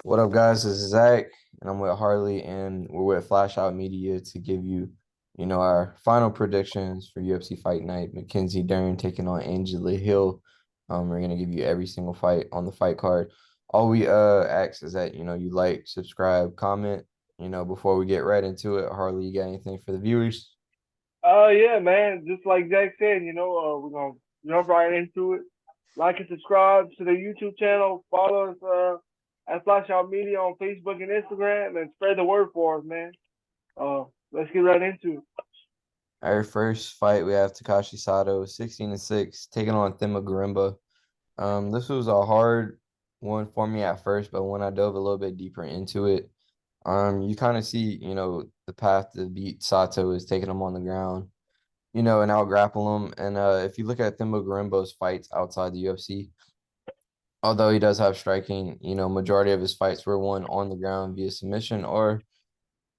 What up, guys? This is Zach, and I'm with Harley, and we're with Flash Out Media to give you, our final predictions for UFC Fight Night. Mackenzie Dern taking on Angela Hill. We're gonna give you every single fight on the fight card. All we ask is that you like, subscribe, comment. Before we get right into it, Harley, you got anything for the viewers? Yeah, man. Just like Jack said, we're gonna jump right into it. Like and subscribe to the YouTube channel. Follow us at Flash Out Media on Facebook and Instagram, and spread the word for us, man. Let's get right into it. Our first fight, we have Takashi Sato, 16-6, taking on Thimma Garimba. This was a hard one for me at first, but when I dove a little bit deeper into it, you kind of see, the path to beat Sato is taking him on the ground, and out grapple him. And if you look at Thimba Garimbo's fights outside the UFC, although he does have striking, majority of his fights were won on the ground via submission or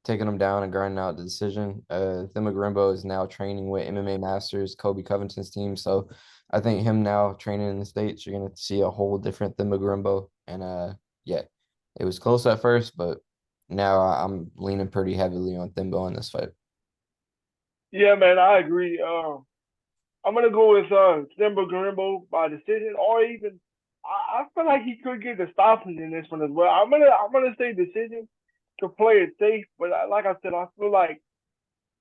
taking him down and grinding out the decision. Thimba Garimbo is now training with MMA Masters, Kobe Covington's team. So I think him now training in the States, you're gonna see a whole different Thimba Garimbo. And yeah, it was close at first, but now I'm leaning pretty heavily on Thimba on this fight. Yeah, man. I agree. I'm gonna go with Simba Garimbo by decision, or even I feel like he could get the stoppage in this one as well. I'm gonna say decision to play it safe, but like I said, I feel like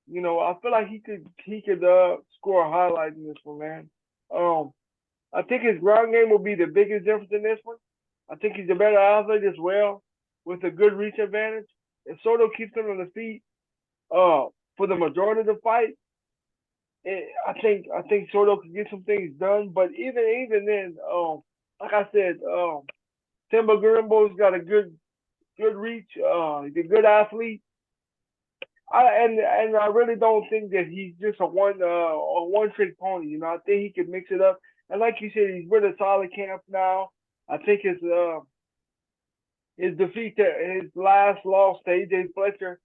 he could score a highlight in this one, man. Um, I think his ground game will be the biggest difference in this one. I think he's a better athlete as well, with a good reach advantage. If Soto keeps him on the feet, uh, for the majority of the fight, I think Soto could get some things done. But even then, like I said, Timba Gurimbo's got a good reach. He's a good athlete. And I really don't think that he's just a one trick pony. I think he can mix it up. And like you said, he's with a solid camp now. I think his defeat to his last loss to AJ Fletcher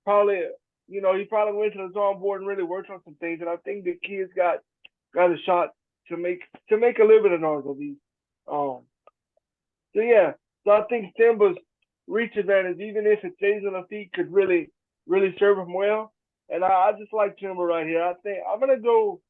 probably he probably went to the drawing board and really worked on some things. And I think the kid's got a shot to make a little bit of noise at least. Um, so yeah, so I think Simba's reach advantage, even if it stays on the feet, could really serve him well. And I just like Simba right here. I think I'm gonna go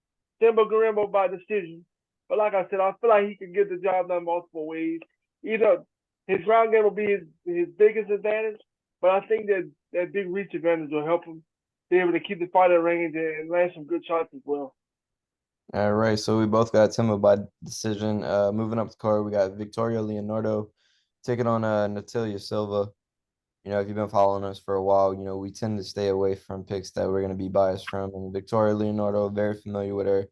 Simba Garimbo by decision. But like I said, I feel like he can get the job done multiple ways. Either his ground game will be his biggest advantage, but I think that big reach advantage will help him be able to keep the fight at range and land some good shots as well. All right, so we both got Timba by decision. Moving up the card, we got Victoria Leonardo taking on Natalia Silva. If you've been following us for a while, we tend to stay away from picks that we're going to be biased from. And Victoria Leonardo, very familiar with her.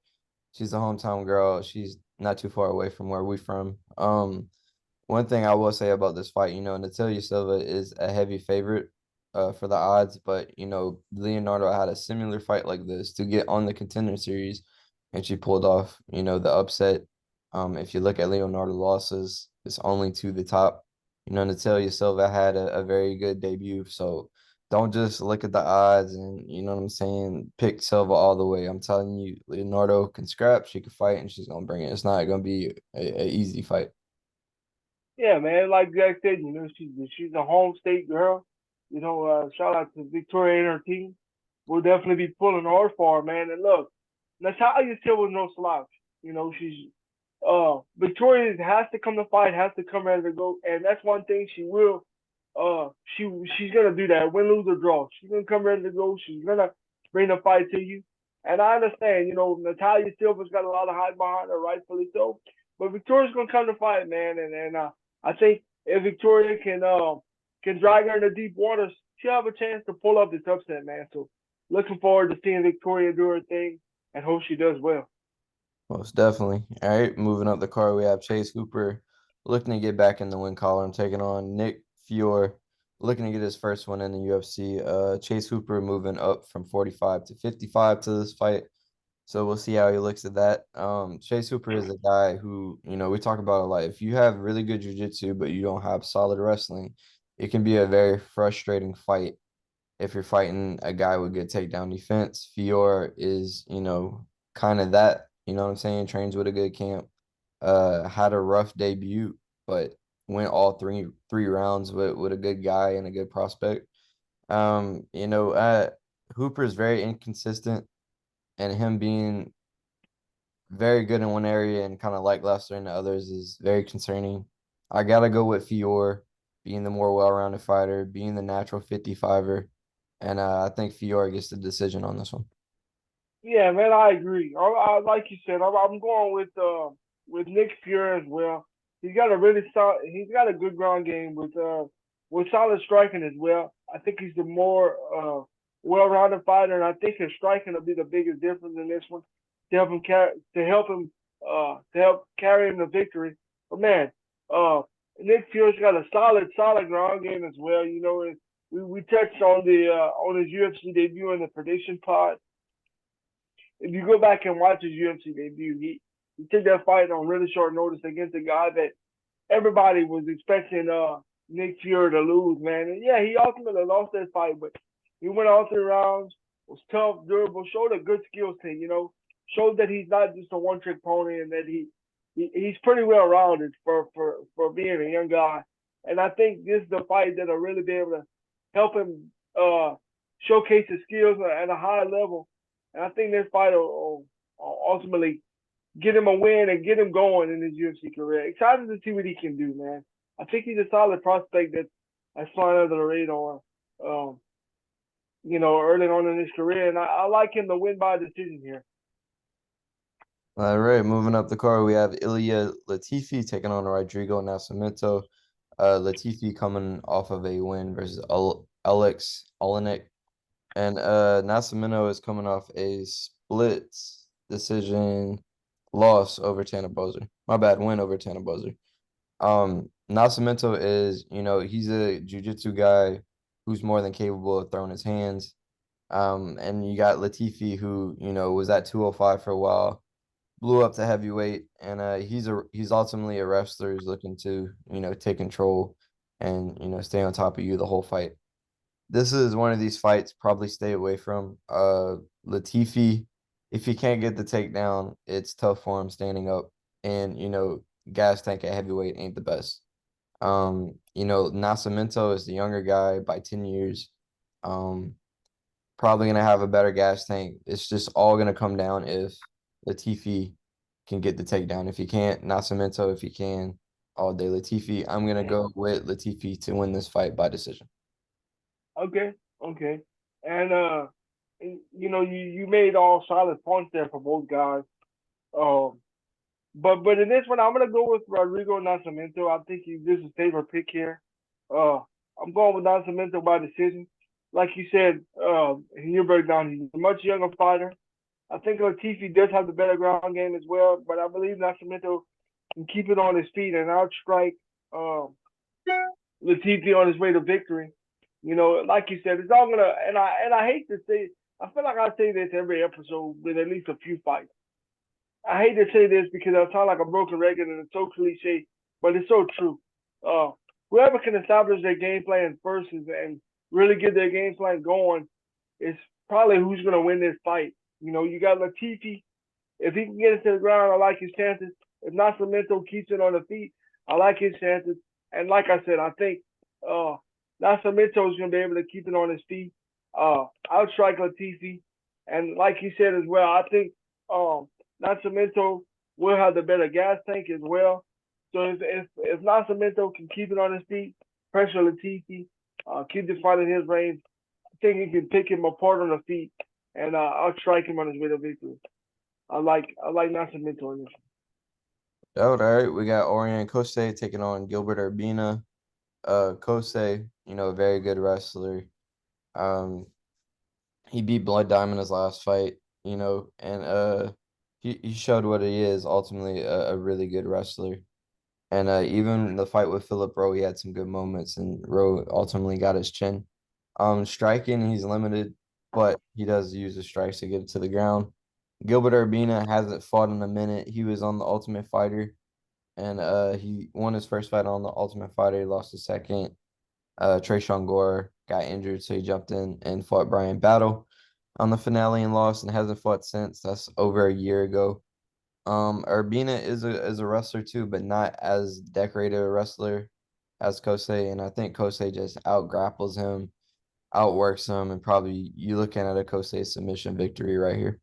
She's a hometown girl. She's not too far away from where we from. One thing I will say about this fight, Natalia Silva is a heavy favorite for the odds, but Leonardo had a similar fight like this to get on the contender series, and she pulled off, the upset. If you look at Leonardo losses, it's only to the top. Natalia Silva had a very good debut, so don't just look at the odds and what I'm saying, pick Silva all the way. I'm telling you, Leonardo can scrap, she can fight, and she's gonna bring it. It's not gonna be a easy fight. Yeah, man. Like Jack said, she's a home state girl. Shout out to Victoria and her team. We'll definitely be pulling hard for her, man. And look, Natalia Silva's no slouch. She's Victoria has to come to fight, has to come ready to go, and that's one thing she will. She's gonna do that, win, lose or draw. She's gonna come ready to go. She's gonna bring the fight to you. And I understand, Natalia Silva's got a lot of hype behind her, rightfully so. But Victoria's gonna come to fight, man, and I think if Victoria can drag her into deep waters, she'll have a chance to pull up this upset, man. So looking forward to seeing Victoria do her thing and hope she does well. Most definitely. All right, moving up the card, we have Chase Hooper looking to get back in the win column, taking on Nick Fiore, looking to get his first one in the UFC. Chase Hooper moving up from 45 to 55 to this fight. So we'll see how he looks at that. Chase Hooper is a guy who, we talk about a lot. If you have really good jiu-jitsu, but you don't have solid wrestling, it can be a very frustrating fight if you're fighting a guy with good takedown defense. Fiore is, kind of that, you know what I'm saying? Trains with a good camp. Had a rough debut, but went all three rounds with a good guy and a good prospect. Hooper is very inconsistent, and him being very good in one area and kind of lackluster in the others is very concerning. I gotta go with Fiore being the more well-rounded fighter, being the natural 55er, and I think Fiore gets the decision on this one. Yeah, man, I agree. Like you said, I'm going with Nick Fury as well. He's got a really solid. He's got a good ground game with solid striking as well. I think he's the more well-rounded fighter, and I think his striking will be the biggest difference in this one to help carry him to victory. But man, uh, Nick Fury's got a solid ground game as well. You know, we touched on his UFC debut in the prediction pod. If you go back and watch his UFC debut, he took that fight on really short notice against a guy that everybody was expecting Nick Fury to lose, man. And yeah, he ultimately lost that fight, but he went all 3 rounds, was tough, durable, showed a good skill set, showed that he's not just a one trick pony and that he's pretty well rounded for being a young guy. And I think this is the fight that'll really be able to help him showcase his skills at a high level. And I think this fight will ultimately get him a win and get him going in his UFC career. Excited to see what he can do, man. I think he's a solid prospect that's flying under the radar, early on in his career. And I like him to win by decision here. All right, moving up the card, we have Ilir Latifi taking on Rodrigo Nascimento. Latifi coming off of a win versus Alex Olenek. And Nascimento is coming off a split decision loss over Tanner Boser. My bad, win over Tanner Boser. Nascimento is, he's a jiu-jitsu guy who's more than capable of throwing his hands. And you got Latifi who, was at 205 for a while, blew up to heavyweight, and he's ultimately a wrestler who's looking to, take control and, stay on top of you the whole fight. This is one of these fights probably stay away from. Latifi, if he can't get the takedown, it's tough for him standing up. And, gas tank at heavyweight ain't the best. Nascimento is the younger guy by 10 years. Probably gonna have a better gas tank. It's just all gonna come down if Latifi can get the takedown. If he can't, Nascimento, if he can, all day Latifi. I'm gonna go with Latifi to win this fight by decision. Okay, okay. And you made all solid points there for both guys. Um, but in this one, I'm gonna go with Rodrigo Nascimento. I think this is favorite pick here. Uh, I'm going with Nascimento by decision. Like you said, in your breakdown, he's a much younger fighter. I think Latifi does have the better ground game as well, but I believe Nascimento can keep it on his feet and outstrike Latifi on his way to victory. Like you said, it's all gonna. And I hate to say, I feel like I say this every episode with at least a few fights. I hate to say this because I sound like a broken record and it's so cliche, but it's so true. Uh, Whoever can establish their game plan first and really get their game plan going is probably who's gonna win this fight. You got Latifi. If he can get it to the ground, I like his chances. If Nascimento keeps it on the feet, I like his chances. And like I said, I think Nascimento is going to be able to keep it on his feet, outstrike Latifi. And like you said as well, I think Nascimento will have the better gas tank as well. So if Nascimento can keep it on his feet, pressure Latifi, keep the fight in his range, I think he can pick him apart on the feet and outstrike him on his way to victory. I like Nascimento in this. All right, we got Orion Cosce taking on Gilbert Urbina. Cosce, a very good wrestler. Um, he beat Blood Diamond his last fight, and he showed what he is, ultimately a really good wrestler. And even the fight with Philip Rowe, he had some good moments, and Rowe ultimately got his chin. Striking, he's limited, but he does use the strikes to get it to the ground. Gilbert Urbina hasn't fought in a minute. He was on the Ultimate Fighter, and he won his first fight on the Ultimate Fighter. He lost his second. Trayshawn Gore got injured, so he jumped in and fought Brian Battle on the finale and lost, and hasn't fought since. That's over a year ago. Urbina is a wrestler too, but not as decorated a wrestler as Cosce, and I think Cosce just out grapples him, outworks him, and probably you looking at a Cosce submission victory right here.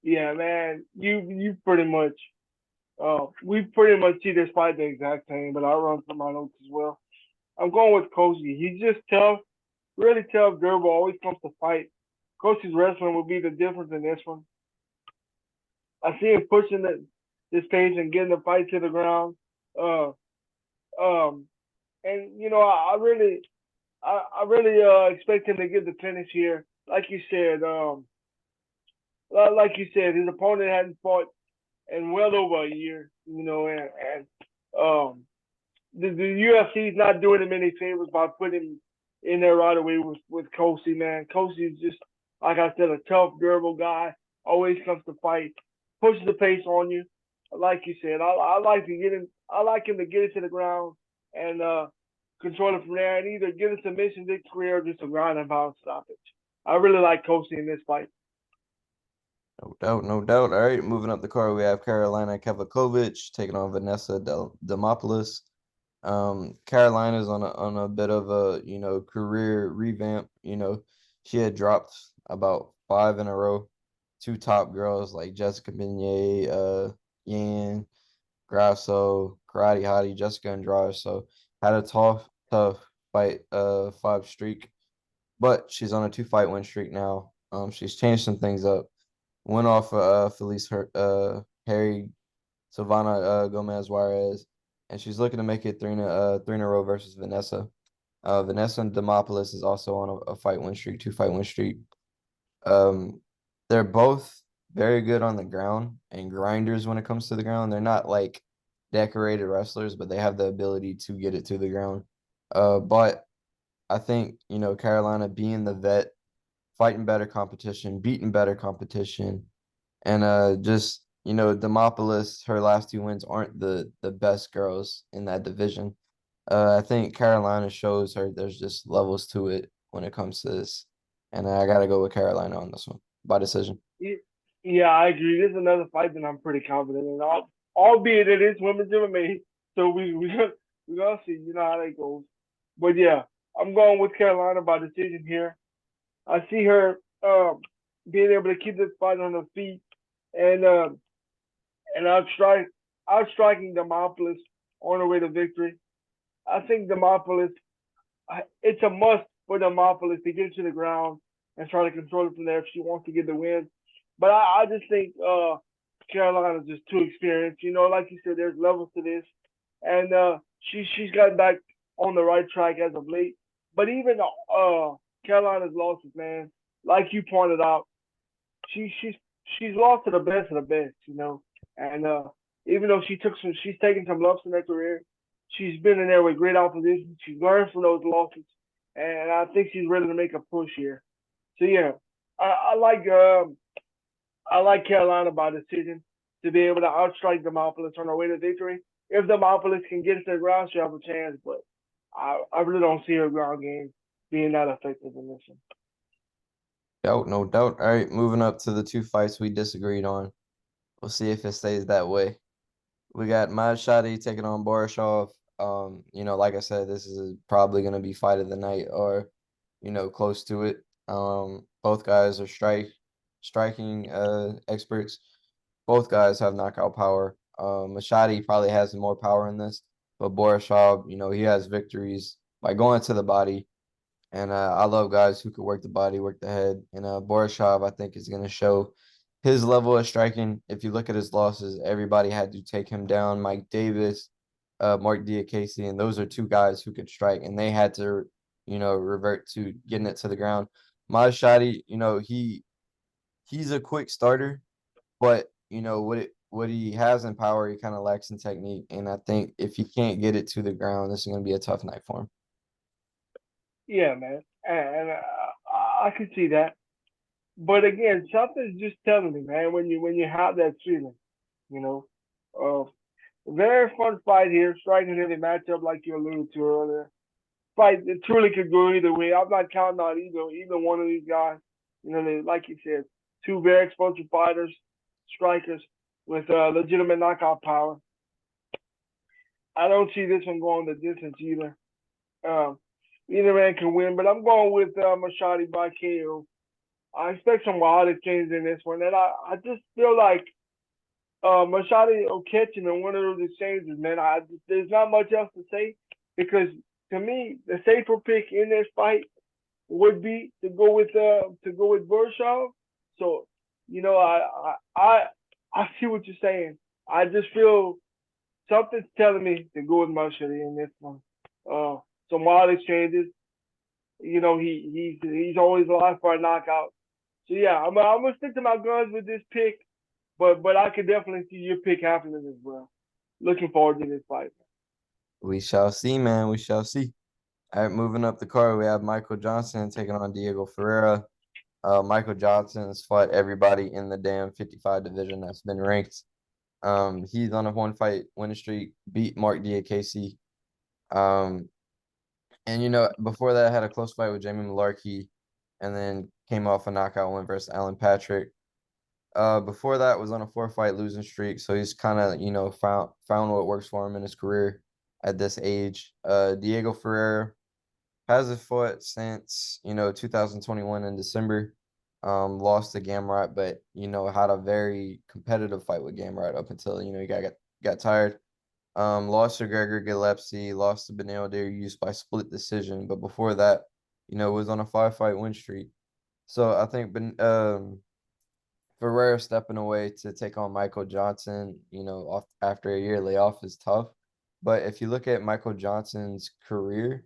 Yeah, man. You pretty much we pretty much see this fight the exact same, but I'll run through my notes as well. I'm going with Cosce. He's just tough, really tough. Durable, always comes to fight. Cosce's wrestling will be the difference in this one. I see him pushing this pace and getting the fight to the ground. Uh, um, and I really expect him to get the finish here. Like you said, his opponent hadn't fought in well over a year. And the UFC is not doing him any favors by putting him in there right away with Cosce, man. Cosce is just, like I said, a tough, durable guy. Always comes to fight, pushes the pace on you. Like you said, I like to get him. I like him to get it to the ground and control it from there, and either get a submission victory or just a ground and pound stoppage. I really like Cosce in this fight. No doubt, no doubt. All right, moving up the card, we have Karolina Kowalkiewicz taking on Vanessa Demopoulos. Carolina's on a bit of a career revamp. She had dropped about 5 in a row. Two top girls like Jessica Beignet, Yan, Grasso, Karate Hottie, Jessica Andrade. So had a tough fight, 5 streak, but she's on a 2 fight win streak now. She's changed some things up. Went off Felice Harry Silvana Gomez Juarez, and she's looking to make it 3 in a row versus Vanessa. Vanessa and Demopoulos is also on a fight win streak, 2 fight win streak. Um, they're both very good on the ground and grinders when it comes to the ground. They're not like decorated wrestlers, but they have the ability to get it to the ground. But I think, Carolina being the vet, fighting better competition, beating better competition, and just Demopoulos, her last 2 wins aren't the best girls in that division. I think Carolina shows her there's just levels to it when it comes to this, and I gotta go with Carolina on this one by decision. Yeah, I agree. This is another fight that I'm pretty confident in. Albeit it is women's MMA, so we gonna see. You know how that goes. But yeah, I'm going with Carolina by decision here. I see her being able to keep this fight on her feet and and outstriking Demopoulos on her way to victory. I think Demopoulos, it's a must for Demopoulos to get to the ground and try to control it from there if she wants to get the win. But I just think Carolina's just too experienced. Like you said, there's levels to this, and she's gotten back on the right track as of late. But even Carolina's losses, man, like you pointed out, she's lost to the best of the best. And even though she's taken some lumps in her career, she's been in there with great opposition. She's learned from those losses, and I think she's ready to make a push here. So yeah, I, I like I like Carolina by decision to be able to outstrike Demopoulos on her way to victory. If Demopoulos can get to the ground, she'll have a chance, but I really don't see her ground game being that effective in this one. Doubt, no doubt. All right, moving up to the 2 fights we disagreed on. We'll see if it stays that way. We got Maheshate taking on Borshchev. Like I said, this is probably gonna be fight of the night or, close to it. Both guys are striking experts. Both guys have knockout power. Maheshate probably has more power in this, but Borshchev, he has victories by going to the body. And I love guys who could work the body, work the head. And Borshchev, I think, is gonna show his level of striking. If you look at his losses, everybody had to take him down. Mike Davis, Mark Diakase, and those are 2 guys who could strike, and they had to, revert to getting it to the ground. Maheshate, he's a quick starter, but what he has in power, he kind of lacks in technique. And I think if he can't get it to the ground, this is gonna be a tough night for him. Yeah, man, and I can see that. But again, something's just telling me, man, when you have that feeling, you know, uh, very fun fight here, striking heavy matchup like you alluded to earlier. Fight it truly could go either way. I'm not counting out either one of these guys. Like you said, 2 very explosive fighters, strikers with legitimate knockout power. I don't see this one going the distance either. Um, Either man can win, but I'm going with Maheshate by KO. I expect some wild exchanges in this one, and I just feel like Maheshate will catch him in one of those exchanges, man. There's not much else to say because to me the safer pick in this fight would be to go with Borshchev. So I see what you're saying. I just feel something's telling me to go with Maheshate in this one. Uh, some wild exchanges. He's always alive for a knockout. So yeah, I'm gonna stick to my guns with this pick, but I could definitely see your pick happening as well. Looking forward to this fight. We shall see, man. We shall see. All right, moving up the card, we have Michael Johnson taking on Diego Ferreira. Michael Johnson's fought everybody in the damn 55 division that's been ranked. He's on a one fight winning streak, beat Mark Diakese. Um, and before that, had a close fight with Jamie Mullarkey, and then came off a knockout win versus Alan Patrick. Before that was on a 4 fight losing streak, so he's kind of found what works for him in his career at this age. Diego Ferreira hasn't fought since 2021 in December. Lost to Gamrot, but had a very competitive fight with Gamrot up until he got tired. Lost to Gregor Gillespie, lost to Beneil Dariush by split decision, but before that, was on a 5 fight win streak. So I think Ferreira stepping away to take on Michael Johnson, off after a year layoff is tough. But if you look at Michael Johnson's career,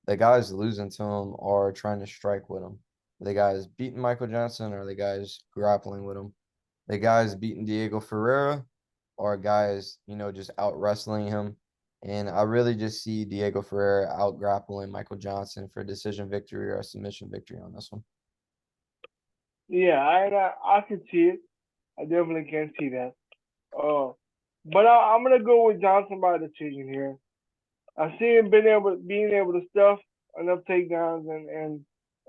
the guys losing to him are trying to strike with him. The guys beating Michael Johnson or the guys grappling with him. The guys beating Diego Ferreira are guys, just out wrestling him. And I really just see Diego Ferreira out grappling Michael Johnson for a decision victory or a submission victory on this one. Yeah, I can see it. I definitely can see that. Uh, but I'm gonna go with Johnson by decision here. I see him being able to stuff enough takedowns and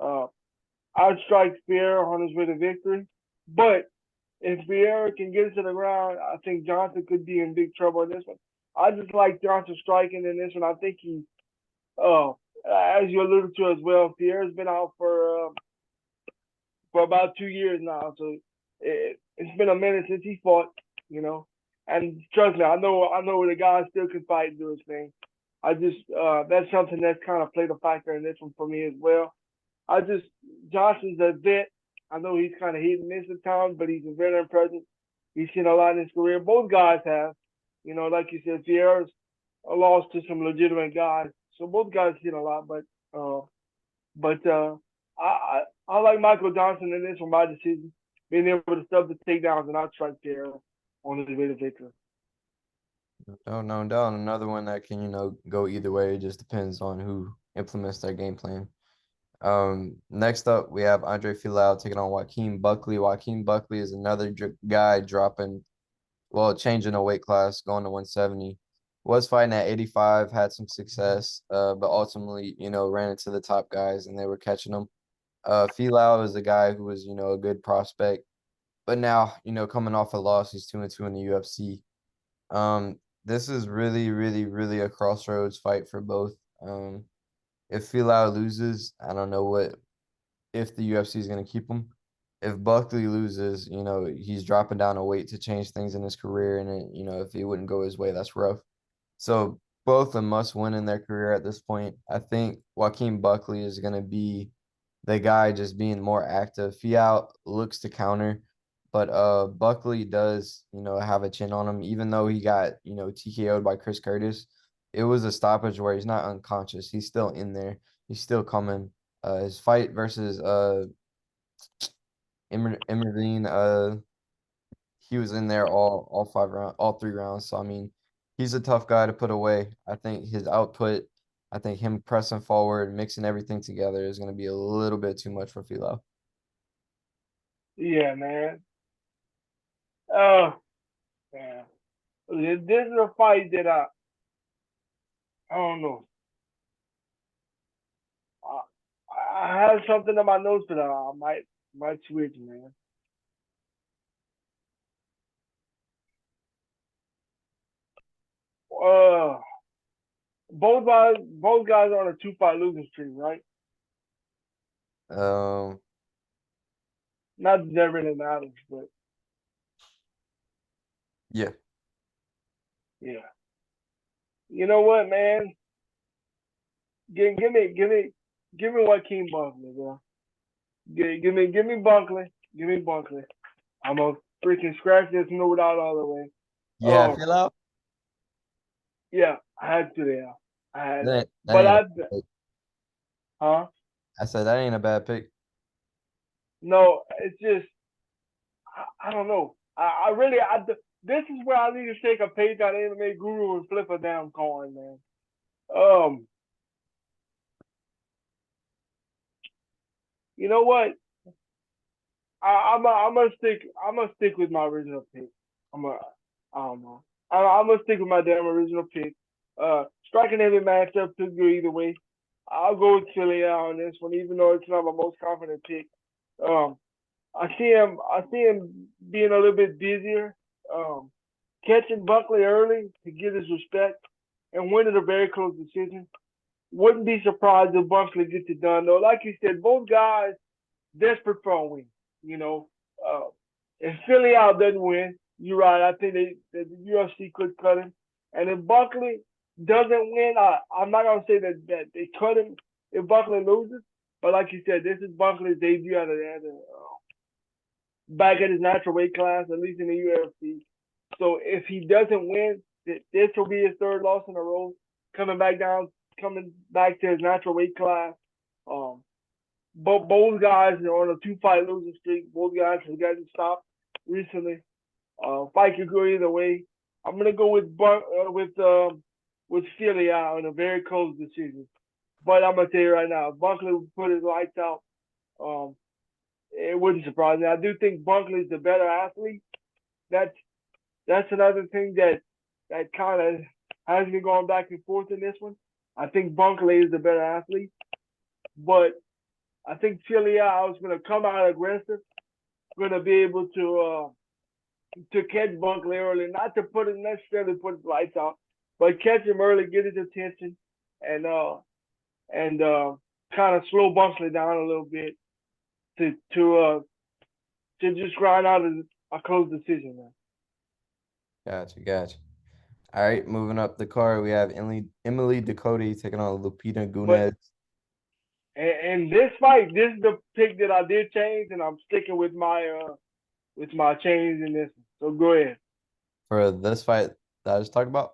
uh, outstrike Fiore on his way to victory. But if Fiore can get it to the ground, I think Johnson could be in big trouble in this one. I just like Johnson striking in this one. I think uh, as you alluded to as well, Fiore's been out for about 2 years now. So it's been a minute since he fought, you know. And trust me, I know the guy still can fight and do his thing. I just that's something that's kind of played a factor in this one for me as well. I just Johnson's a vet. I know he's kind of hit and miss at times, but he's a veteran presence. He's seen a lot in his career. Both guys have, like you said, Fiore's lost to some legitimate guys, so both guys seen a lot. But I like Michael Johnson in this one by decision, being able to stub the takedowns and not strike Fiore on his way to victory. No doubt. Another one that can, go either way. It just depends on who implements their game plan. Next up, we have Andre Fialho taking on Joaquin Buckley. Joaquin Buckley is another guy changing a weight class, going to 170. Was fighting at 85, had some success, but ultimately, ran into the top guys and they were catching him. Fialho is a guy who was, a good prospect, but now, coming off a loss, he's 2-2 in the UFC. This is really, really, really a crossroads fight for both. If Fialho loses, I don't know if the UFC is going to keep him. If Buckley loses, he's dropping down a weight to change things in his career, and if he wouldn't go his way, that's rough. So both a must win in their career at this point. I think Joaquin Buckley is going to be the guy just being more active. Fialho looks to counter, but Buckley does, have a chin on him, even though he got, TKO'd by Chris Curtis. It was a stoppage where he's not unconscious. He's still in there. He's still coming. His fight versus Immerine, he was in there all 3 rounds. So I mean, he's a tough guy to put away. I think his output, I think him pressing forward, mixing everything together is going to be a little bit too much for Fialho. Yeah, man. Oh, man. This is a fight that I don't know. I, I have something in my notes, but I might switch, man. Uh, both guys are on a 2-fight losing streak, right? Um, Not that that really matters, but yeah. yeah. You know what, man? Give me Joaquin Buckley, bro. Give me Buckley. Give me Buckley. I'm gonna freaking scratch this note out all the way. You have Oh, Fialho? yeah, I had to there. I had to. That But ain't a I, bad pick. huh? I said that ain't a bad pick. No, it's just I don't know. I really this is where I need to take a page out of Anime Guru and flip a damn coin, man. Um, you know what? I'm gonna stick with my original pick. I'm a I don't know. I'm gonna stick with my damn original pick. Striking every matchup could go either way. I'll go with Fialho on this one, even though it's not my most confident pick. Um, I see him being a little bit busier. Um, Catching Buckley early to get his respect and winning a very close decision. Wouldn't be surprised if Buckley gets it done though. Like you said, both guys desperate for a win. You know, uh, if Philly out doesn't win, you're right. I think the UFC could cut him. And if Buckley doesn't win, I'm not gonna say that they cut him if Buckley loses. But like you said, this is Buckley's debut out of back at his natural weight class, at least in the UFC. So if he doesn't win, this will be his third loss in a row, coming back to his natural weight class. Um, but both guys are on a 2-fight losing streak. Both guys have gotten stopped recently. Fight could go either way. I'm gonna go with Philly out in a very close decision. But I'm gonna tell you right now, if Buckley would put his lights out, um, it wouldn't surprise me. I do think Buckley's the better athlete. That's that's another thing that kind of has me going back and forth in this one. I think Buckley is the better athlete, but I think Fialho is going to come out aggressive, going to be able to catch Buckley early, not to necessarily put his lights out, but catch him early, get his attention, and kind of slow Buckley down a little bit to to uh to just grind out a close decision, man. Gotcha. All right, moving up the card, we have Emily Ducote taking on Lupita But Godinez and this fight, this is the pick that I did change, and I'm sticking with my change in this. So go ahead. for this fight that I just talked about.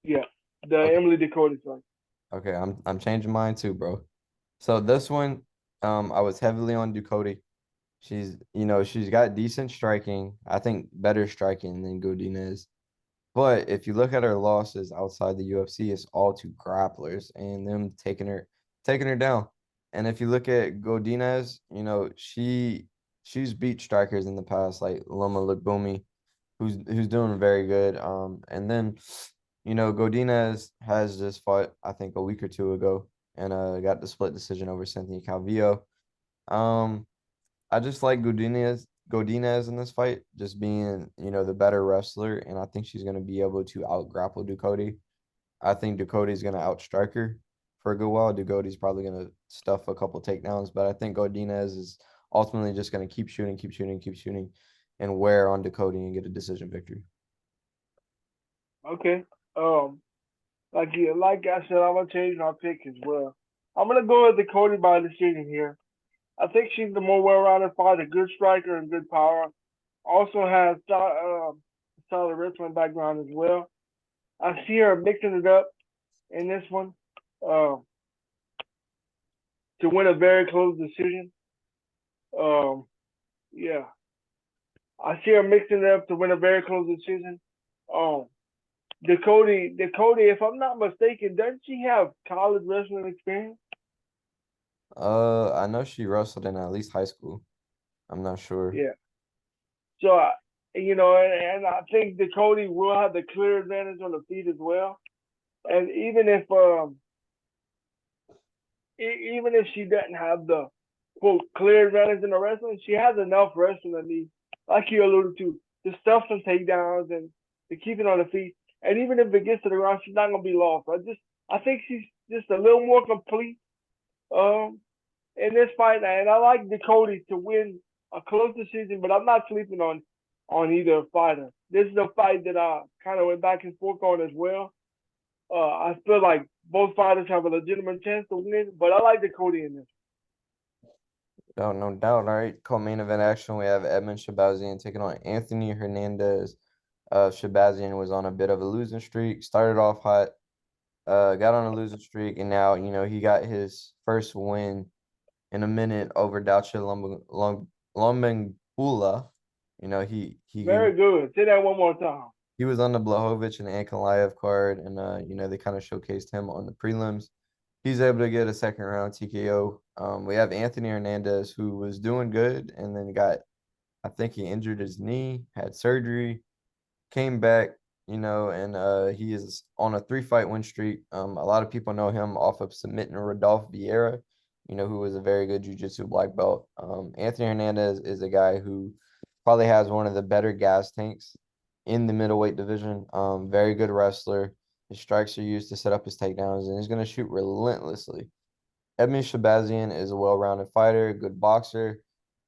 Yeah, the Okay, Emily Dakota fight. okay, I'm changing mine too, bro. So this one, I was heavily on Ducote. She's got decent striking. I think better striking than Godinez. But if you look at her losses outside the UFC, it's all to grapplers and them taking her down. And if you look at Godinez, she's beat strikers in the past, like Loma Lookboonmee, who's doing very good. And then, Godinez has just fought, I think, a week or two ago and got the split decision over Cynthia Calvillo. Um, I just like Godinez in this fight, just being, the better wrestler, and I think she's going to be able to out grapple Ducote. I think Ducote's going to outstrike her for a good while. Ducote's probably going to stuff a couple takedowns, but I think Godinez is ultimately just going to keep shooting, and wear on Ducote and get a decision victory. Okay. Um, like I said, I'm gonna change my pick as well. I'm gonna go with Dakota by decision here. I think she's the more well-rounded fighter, good striker and good power. Also has solid wrestling background as well. I see her mixing it up in this one uh, to win a very close decision. Um, yeah, I see her mixing it up to win a very close decision. Um, Dakota, if I'm not mistaken, doesn't she have college wrestling experience? I know she wrestled in at least high school. I'm not sure. Yeah. So, and I think Dakota will have the clear advantage on the feet as well. And even if she doesn't have the quote clear advantage in the wrestling, she has enough wrestling in me, like you alluded to stuff some takedowns and to keep it on the feet. And even if it gets to the ground, she's not gonna be lost. I think she's just a little more complete um, in this fight, and I like Ducote to win a close decision, but I'm not sleeping on either fighter. This is a fight that I kind of went back and forth on as well. I feel like both fighters have a legitimate chance to win, but I like Ducote in this. No doubt. All right, co-main event action. We have Edmen Shahbazyan taking on Anthony Hernandez. Shahbazyan was on a bit of a losing streak. Started off hot, got on a losing streak, and now he got his first win in a minute over Lumbengula. He Very good. Say that one more time. he was on the Blachowicz and Ankalaev card, and they kind of showcased him on the prelims. He's able to get a second round TKO. We have Anthony Hernandez, who was doing good and then I think he injured his knee, had surgery, came back, and he is on a 3-fight win streak. A lot of people know him off of submitting Rodolfo Vieira, who was a very good jiu-jitsu black belt. Anthony Hernandez is a guy who probably has one of the better gas tanks in the middleweight division. Very good wrestler. His strikes are used to set up his takedowns, and he's going to shoot relentlessly. Edmen Shahbazyan is a well-rounded fighter, good boxer,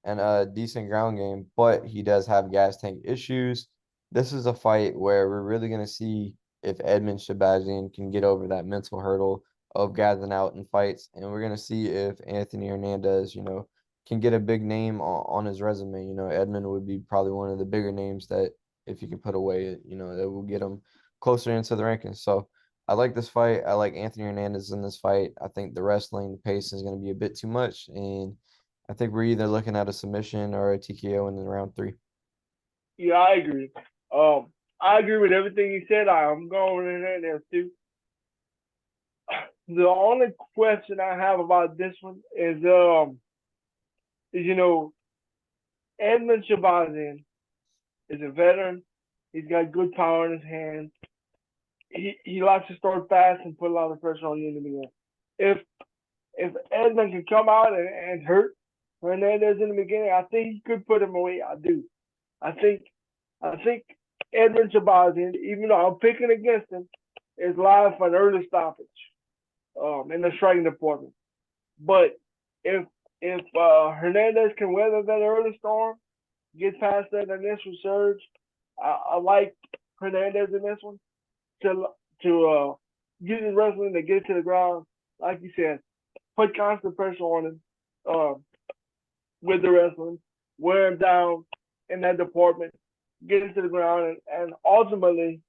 and a decent ground game, but he does have gas tank issues. This is a fight where we're really going to see if Edmen Shahbazyan can get over that mental hurdle of gassing out in fights, and we're going to see if Anthony Hernandez, can get a big name on his resume. Edmen would be probably one of the bigger names that if you can put away, that will get him closer into the rankings. So I like this fight. I like Anthony Hernandez in this fight. I think the wrestling, the pace is going to be a bit too much, and I think we're either looking at a submission or a TKO in the round 3. Yeah, I agree. I agree with everything you said. I'm going in there too. The only question I have about this one is Edmen Shahbazyan is a veteran. He's got good power in his hands. He likes to start fast and put a lot of pressure on you in the beginning. If if Edmen can come out and hurt Hernandez in the beginning, I think he could put him away. I do. I think I think Edmen Shahbazyan, even though I'm picking against him, is live for an early stoppage in the striking department. But if Hernandez can weather that early storm, get past that initial surge, I like Hernandez in this one to get his wrestling to get to the ground. Like you said, put constant pressure on him uh, with the wrestling, wear him down in that department, get him to the ground, and ultimately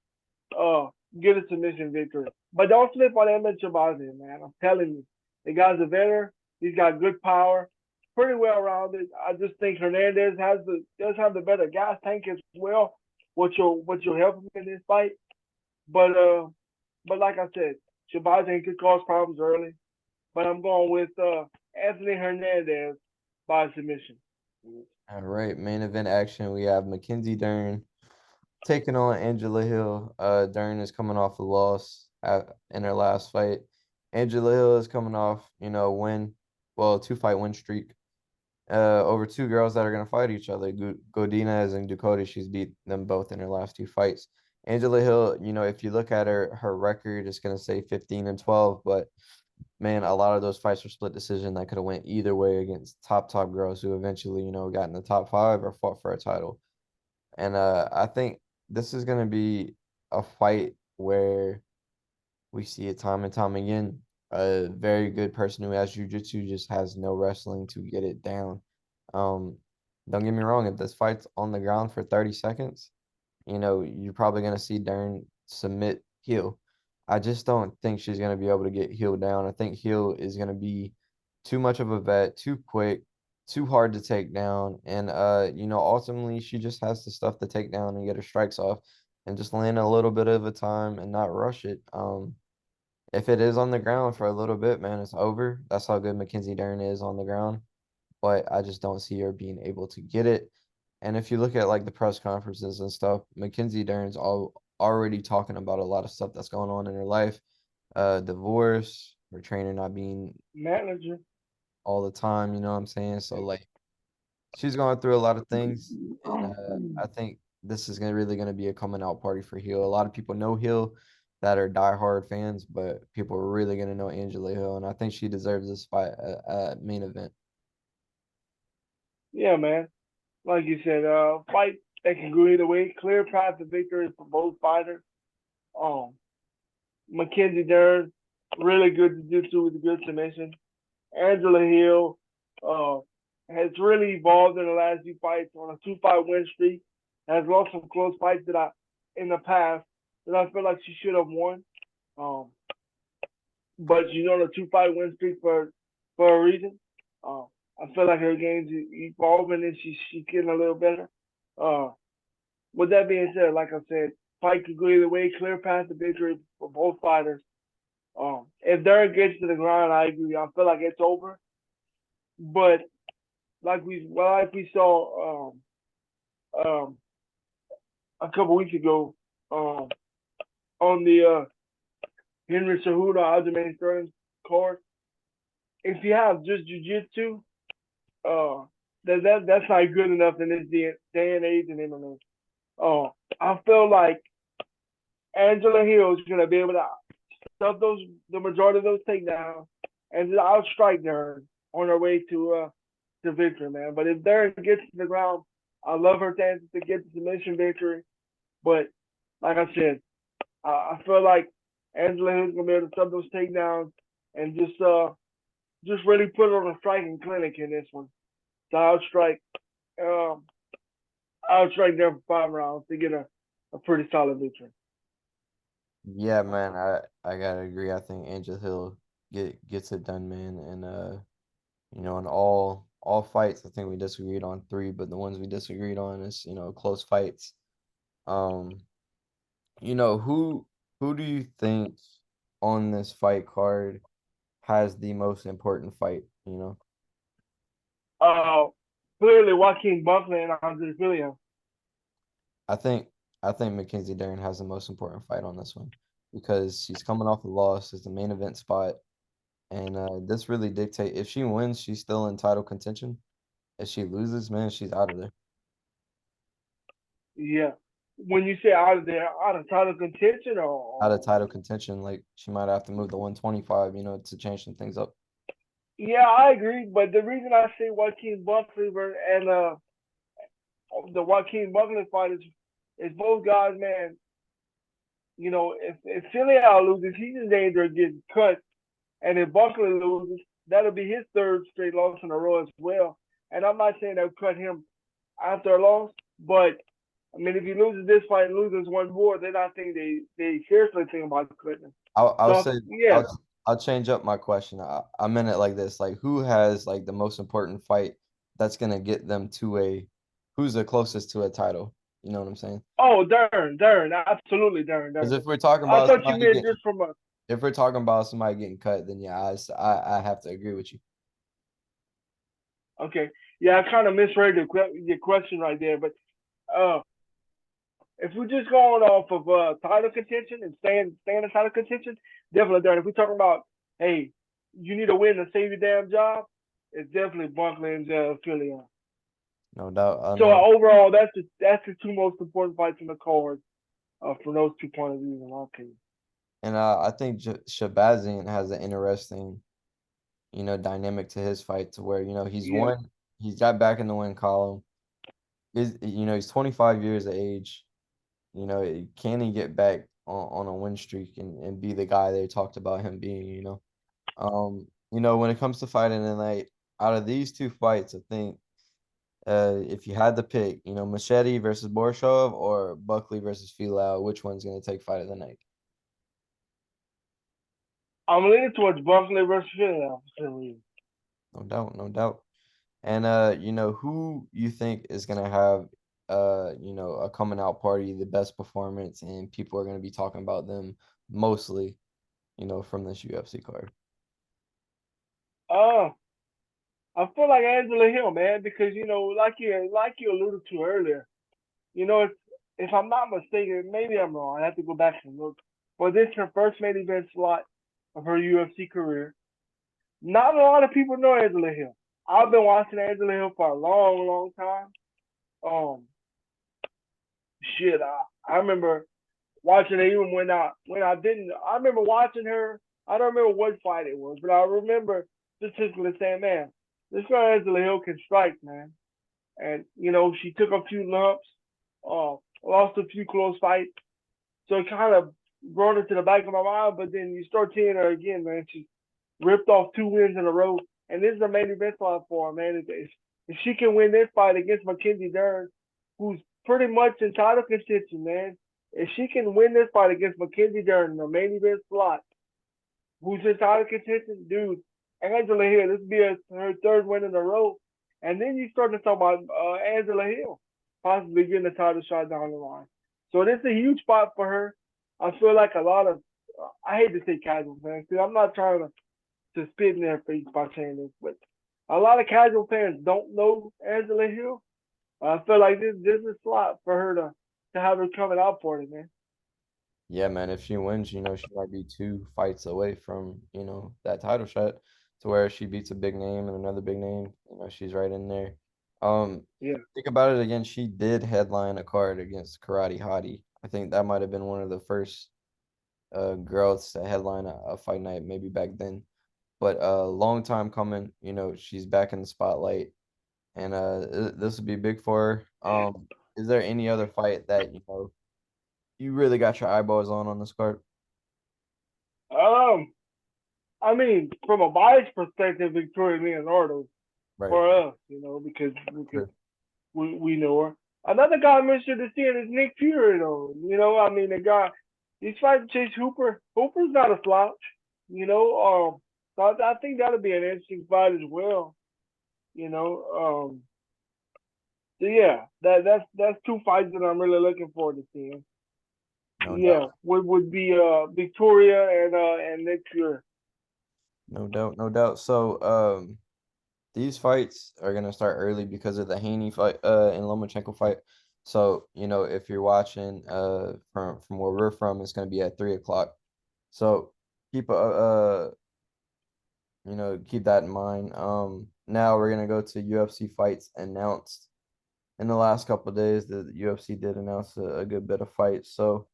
uh, get a submission victory. But don't slip on Edmen Shahbazyan, man. I'm telling you, the guy's a veteran. He's got good power, pretty well rounded. I just think Hernandez does have the better gas tank as well, which will help him in this fight. But like I said, Shahbazyan could cause problems early. But I'm going with Anthony Hernandez by submission. All right, main event action. We have Mackenzie Dern taking on Angela Hill. Dern is coming off a loss in her last fight. Angela Hill is coming off, a 2-fight win streak. Over two girls that are gonna fight each other. Godinez and Ducote, she's beat them both in her last 2 fights. Angela Hill, if you look at her record, it's gonna say 15-12, but man, a lot of those fights were split decision that could have went either way against top girls who eventually, got in the top 5 or fought for a title. And I think this is gonna be a fight where we see it time and time again. A very good person who has jujitsu just has no wrestling to get it down. Um, don't get me wrong, if this fight's on the ground for 30 seconds, you're probably gonna see Dern submit Hill. I just don't think she's gonna be able to get Hill down. I think Hill is gonna be too much of a vet, too quick, too hard to take down. And ultimately she just has the stuff to take down and get her strikes off and just land a little bit of a time and not rush it. If it is on the ground for a little bit, man, it's over. That's how good Mackenzie Dern is on the ground. But I just don't see her being able to get it. And if you look at like the press conferences and stuff, Mackenzie Dern's already talking about a lot of stuff that's going on in her life. Divorce, her trainer not being Manager. all the time, you know what I'm saying? So like she's going through a lot of things. And I think this is really gonna be a coming out party for Hill. A lot of people know Hill. that are diehard fans, but people are really gonna know Angela Hill, and I think she deserves this fight at main event. Yeah, man. Like you said, fight that can go either way. Clear path to victory for both fighters. Um, Mackenzie Dern, really good jiu-jitsu with a good submission. Angela Hill uh, has really evolved in the last few fights on a two-fight win streak. Has lost some close fights in the past that I feel like she should have won. Um, but she's on a two-fight win streak for a reason. Um, I feel like her game's evolving and she's getting a little better. Uh, with that being said, like I said, fight could go either way. Clear path to victory for both fighters. If Dern gets to the ground, I agree. I feel like it's over. But like we saw um, a couple weeks ago on the Henry Cejudo Aljamain Sterling card, if you have just jiu-jitsu, uh, that's not good enough in this day and age in MMA. I feel like Angela Hill is gonna be able to stop the majority of those takedowns and just outstrike Dern on her way to victory, man. But if Dern gets to the ground, I love her chances to get the submission victory. But like I said, I feel like Angela Hill's gonna be able to stop those takedowns and just really put on a striking clinic in this one. So um outstrike them for 5 rounds to get a pretty solid victory. Yeah, man, I gotta agree. I think Angel Hill gets it done, man. And in all fights, I think we disagreed on three, but the ones we disagreed on is, close fights. Um, who do you think on this fight card has the most important fight? Uh, Clearly Joaquin Buckley and Andre Fialho. I think I think Mackenzie Dern has the most important fight on this one because she's coming off a loss. It's the main event spot. And this really dictate if she wins, she's still in title contention. If she loses, man, she's out of there. Yeah. When you say out of there, out of title contention Out of or title contention, like she might have to move to 125, to change some things up. yeah, I agree. But the reason I say Joaquin Buckley and the Joaquin Buckley fight is both guys, man. You know, if Fialho loses, he's in danger of getting cut, and if Buckley loses, that'll be his third straight loss in a row as well. And I'm not saying they'll cut him after a loss, but I mean, if he loses this fight and loses one more, then I think they seriously think about cutting him. I'll So say yeah, I'll change up my question. I meant it like this: like who has like the most important fight that's gonna get them to who's the closest to a title? You know what I'm saying? oh, Dern, absolutely Because Dern. if we're talking I about thought you somebody meant getting just from a. if we're talking about somebody getting cut, then yeah, I have to agree with you. Okay, yeah, I kind of misread your question right there, but uh, if we're just going off of title contention and staying in title contention, definitely Dern. If we're talking about, hey, you need a win to save your damn job, it's definitely Buckley and Philly. No doubt. I So know. overall, that's the two most important fights in the card from those 2 point of views, in my opinion. And I think Shahbazyan has an interesting, dynamic to his fight to where, Yeah. he's got back in the win column. He's 25 years of age. Can he get back on a win streak and be the guy they talked about him being? When it comes to fighting tonight, out of these two fights, I think if you had to pick, Maheshate versus Borshchev or Buckley versus Fialho, which one's gonna take fight of the night? I'm leaning towards Buckley versus Philly for some reason. No doubt, no doubt. And who you think is gonna have a coming out party, the best performance, and people are gonna be talking about them mostly, from this UFC card. Uh, I feel like Angela Hill, man, because like you alluded to earlier, if I'm not mistaken, maybe I'm wrong. I have to go back and look. But this is her first main event slot of her UFC career. Not a lot of people know Angela Hill. I've been watching Angela Hill for a long, long time. Um, shit, I remember watching her even when I didn't. I remember watching her. I don't remember what fight it was, but I remember specifically saying, "Man, this girl Angela Hill can strike, man." And she took a few lumps, lost a few close fights, so it kind of brought it to the back of my mind. But then you start seeing her again, man. She ripped off 2 wins in a row, and this is a main event fight for her, man. If she can win this fight against Mackenzie Dern, who's pretty much in title contention, man. If she can win this fight against Mackenzie Dern in the main event slot, who's in title contention, dude, Angela Hill, this will be her third win in a row. And then you start to talk about Angela Hill possibly getting a title shot down the line. So this is a huge spot for her. I feel like a lot of, I hate to say casual fans, because I'm not trying to spit in their face by saying this, but a lot of casual fans don't know Angela Hill. I feel like this is a slot for her to have her coming out for it, man. Yeah, man, if she wins, she might be 2 fights away from, that title shot to where she beats a big name and another big name. She's right in there. Yeah. Think about it again. She did headline a card against Karate Hottie. I think that might have been one of the first girls to headline a fight night, maybe back then. But long time coming, she's back in the spotlight, and this would be big for her. Is there any other fight that you really got your eyeballs on this card? Um, I mean, from a bias perspective, Victoria Leonardo Right. for us, because Sure. we know her. Another guy I'm interested to see is Nick Fury, though. I mean, the guy he's fighting Chase Hooper. Hooper's not a slouch, you know. So I think that'll be an interesting fight as well. You know, so yeah, that's two fights that I'm really looking forward to seeing. No Yeah, doubt. would be Victoria and Nick Fury. No doubt. No doubt. So, these fights are gonna start early because of the Haney fight, and Lomachenko fight. So, if you're watching, from where we're from, it's gonna be at 3 o'clock. So keep keep that in mind. Now we're gonna go to UFC fights announced in the last couple of days. The UFC did announce a good bit of fights. So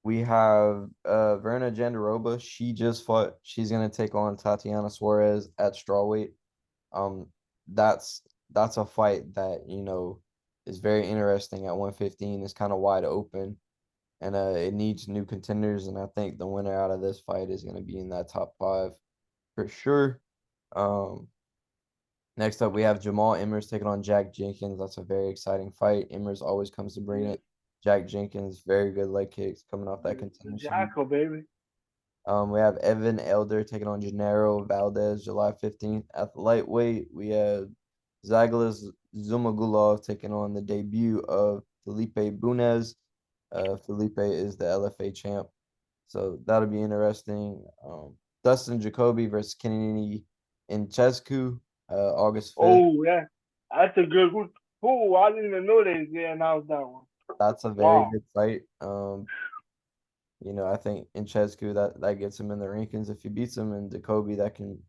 we have Verna Jandiroba. She just fought. She's gonna take on Tatiana Suarez at strawweight. Um, that's that's a fight that is very interesting at 115. It's kind of wide open, and it needs new contenders. And I think the winner out of this fight is gonna be in that top 5 for sure. Um, Next up, we have Jamal Emmers taking on Jack Jenkins. That's a very exciting fight. Emmers always comes to bring Yeah, it. Jack Jenkins, very good leg kicks coming off that the contention. Jackal, baby. We have Evan Elder taking on Gennaro Valdez July 15th. At the lightweight, we have Zaglis Zumagulov taking on the debut of Felipe Bunez. Felipe is the LFA champ, so that'll be interesting. Dustin Jacoby versus Kennedy Nchescu, August 5th. Oh yeah, that's a good one. Oh, I didn't even know they announced that one. That's a very Wow. good fight. I think in Chesku that gets him in the rankings if he beats him, and Jacoby that can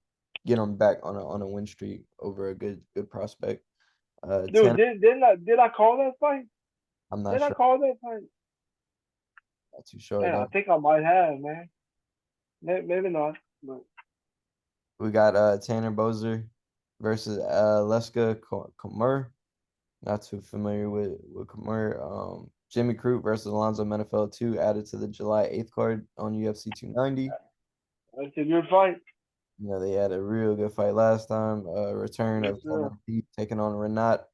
get him back on a win streak over a good prospect. Dude, 10. did I call that fight? I'm not Did I sure. call that fight? Not too sure Man, I though. think I might have, man. Maybe not, but We got Tanner Bozer versus Leska Kamur. Not too familiar with Kamur. Jimmy Crute versus Alonzo Menifeld 2 added to the July 8th card on UFC 290. that's a good fight. They had a real good fight last time. Return Yes, of sir. Tony Deep taking on Renat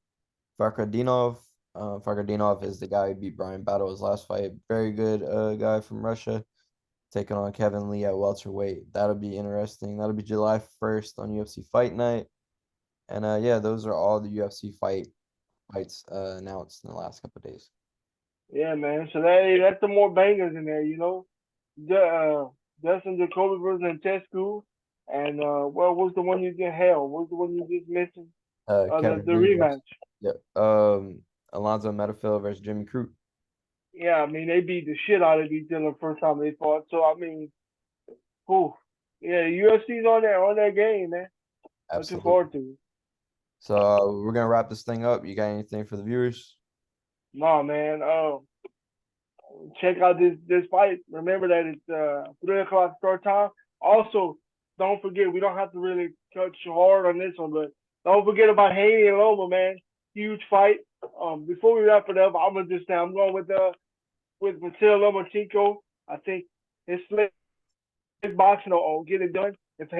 Fakhretdinov. Fakhretdinov is the guy who beat Brian Battle his last fight. Very good guy from Russia taking on Kevin Lee at welterweight. That'll be interesting. That'll be July 1st on UFC Fight Night. And yeah, those are all the UFC fights announced in the last couple of days. Yeah, man. So that's the more bangers in there. The, Justin Jacoby versus Antescu, and what was the one you get? Hell, what was the one you just mentioned? The Kevin the Lee versus rematch. yeah, Alonzo Metafield versus Jimmy Crute. Yeah, I mean they beat the shit out of each other the first time they fought. So I mean, whew. Yeah, UFC's on their game, man. Looking Absolutely. forward to it. So we're gonna wrap this thing up. You got anything for the viewers? Nah, man. check out this fight. Remember that it's 3 o'clock start time. Also, don't forget we don't have to really touch hard on this one, but don't forget about Haney and Loma, man. Huge fight. Before we wrap it up, I'm gonna just say I'm going with Matil Lomachenko. I think his slick boxing will get it done. If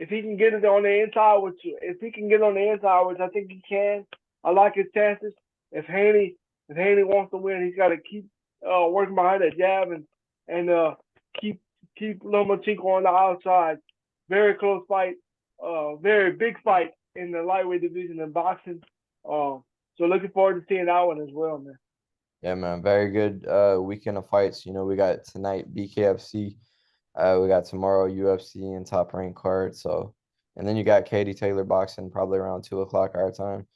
he can get it on the inside, if he can get on the inside, which I think he can, I like his chances. If Haney if Haney wants to win, he's got to keep working behind that jab and keep keep Lomachenko on the outside. Very close fight, very big fight in the lightweight division in boxing. So looking forward to seeing that one as well, man. Yeah, man. Very good weekend of fights. You know, we got tonight BKFC. We got tomorrow UFC and Top Rank card. So, and then you got Katie Taylor boxing probably around 2 o'clock our time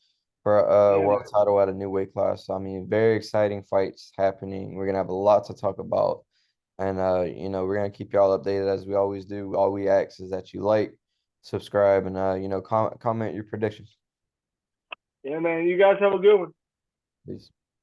for a Yeah, world title at a new weight class. So, I mean, very exciting fights happening. We're gonna have a lot to talk about, and you know, we're gonna keep y'all updated as we always do. All we ask is that you like, subscribe, and you know, comment your predictions. yeah, man. You guys have a good one. Peace.